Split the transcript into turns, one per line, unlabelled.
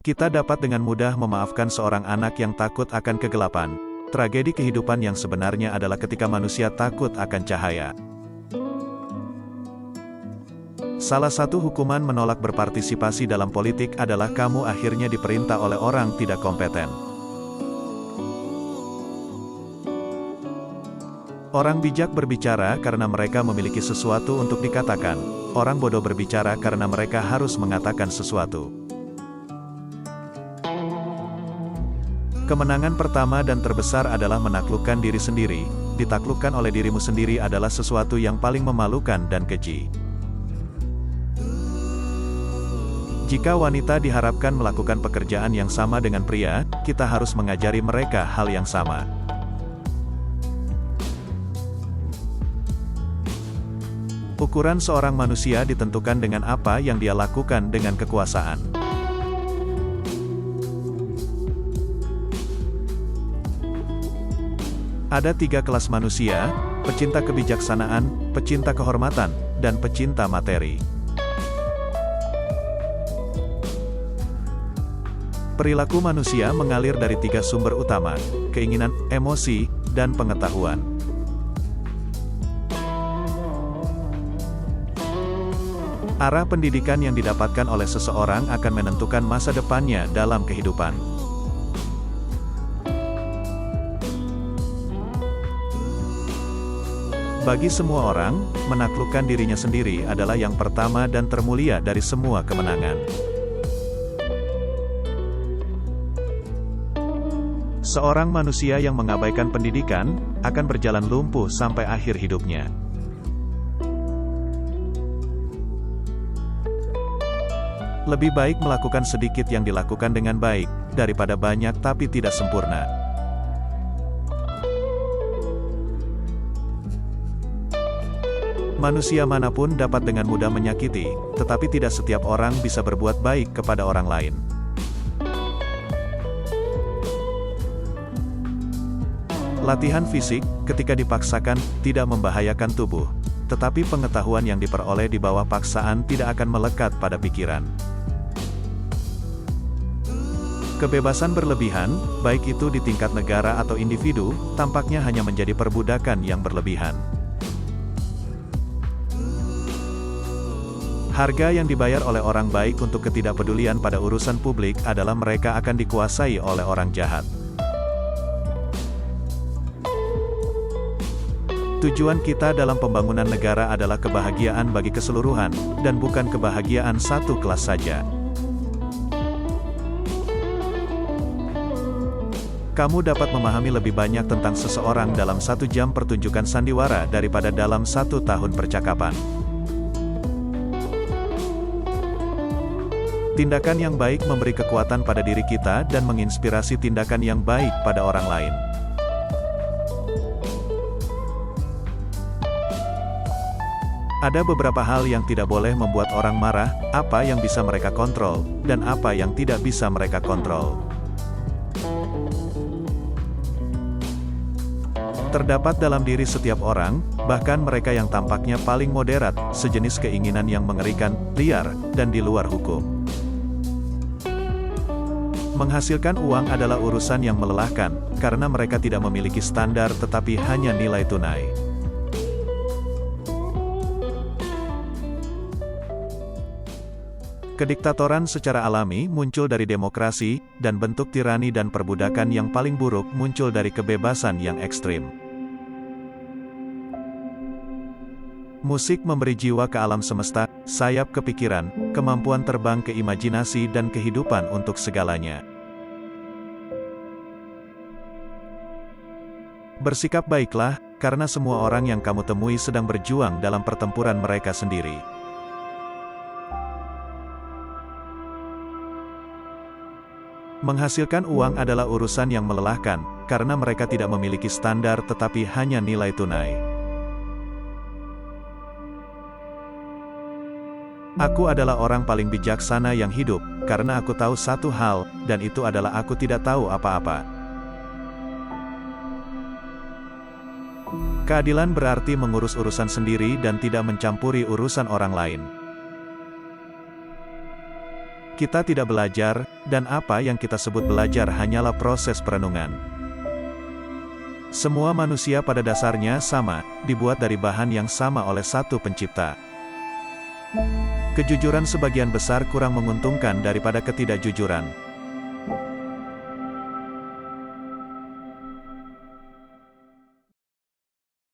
Kita dapat dengan mudah memaafkan seorang anak yang takut akan kegelapan. Tragedi kehidupan yang sebenarnya adalah ketika manusia takut akan cahaya. Salah satu hukuman menolak berpartisipasi dalam politik adalah kamu akhirnya diperintah oleh orang tidak kompeten. Orang bijak berbicara karena mereka memiliki sesuatu untuk dikatakan. Orang bodoh berbicara karena mereka harus mengatakan sesuatu. Kemenangan pertama dan terbesar adalah menaklukkan diri sendiri. Ditaklukkan oleh dirimu sendiri adalah sesuatu yang paling memalukan dan keji. Jika wanita diharapkan melakukan pekerjaan yang sama dengan pria, kita harus mengajari mereka hal yang sama. Ukuran seorang manusia ditentukan dengan apa yang dia lakukan dengan kekuasaan. Ada 3 kelas manusia: pecinta kebijaksanaan, pecinta kehormatan, dan pecinta materi. Perilaku manusia mengalir dari 3 sumber utama: keinginan, emosi, dan pengetahuan. Arah pendidikan yang didapatkan oleh seseorang akan menentukan masa depannya dalam kehidupan. Bagi semua orang, menaklukkan dirinya sendiri adalah yang pertama dan termulia dari semua kemenangan. Seorang manusia yang mengabaikan pendidikan, akan berjalan lumpuh sampai akhir hidupnya. Lebih baik melakukan sedikit yang dilakukan dengan baik, daripada banyak tapi tidak sempurna. Manusia manapun dapat dengan mudah menyakiti, tetapi tidak setiap orang bisa berbuat baik kepada orang lain. Latihan fisik, ketika dipaksakan, tidak membahayakan tubuh. Tetapi pengetahuan yang diperoleh di bawah paksaan tidak akan melekat pada pikiran. Kebebasan berlebihan, baik itu di tingkat negara atau individu, tampaknya hanya menjadi perbudakan yang berlebihan. Harga yang dibayar oleh orang baik untuk ketidakpedulian pada urusan publik adalah mereka akan dikuasai oleh orang jahat. Tujuan kita dalam pembangunan negara adalah kebahagiaan bagi keseluruhan, dan bukan kebahagiaan satu kelas saja. Kamu dapat memahami lebih banyak tentang seseorang dalam 1 jam pertunjukan sandiwara daripada dalam 1 tahun percakapan. Tindakan yang baik memberi kekuatan pada diri kita dan menginspirasi tindakan yang baik pada orang lain. Ada beberapa hal yang tidak boleh membuat orang marah, apa yang bisa mereka kontrol, dan apa yang tidak bisa mereka kontrol. Terdapat dalam diri setiap orang, bahkan mereka yang tampaknya paling moderat, sejenis keinginan yang mengerikan, liar, dan di luar hukum. Menghasilkan uang adalah urusan yang melelahkan, karena mereka tidak memiliki standar tetapi hanya nilai tunai. Kediktatoran secara alami muncul dari demokrasi, dan bentuk tirani dan perbudakan yang paling buruk muncul dari kebebasan yang ekstrim. Musik memberi jiwa ke alam semesta, sayap ke pikiran, kemampuan terbang ke imajinasi dan kehidupan untuk segalanya. Bersikap baiklah, karena semua orang yang kamu temui sedang berjuang dalam pertempuran mereka sendiri. Menghasilkan uang adalah urusan yang melelahkan, karena mereka tidak memiliki standar tetapi hanya nilai tunai. Aku adalah orang paling bijaksana yang hidup, karena aku tahu satu hal, dan itu adalah aku tidak tahu apa-apa. Keadilan berarti mengurus urusan sendiri dan tidak mencampuri urusan orang lain. Kita tidak belajar, dan apa yang kita sebut belajar hanyalah proses perenungan. Semua manusia pada dasarnya sama, dibuat dari bahan yang sama oleh satu pencipta. Kejujuran sebagian besar kurang menguntungkan daripada ketidakjujuran.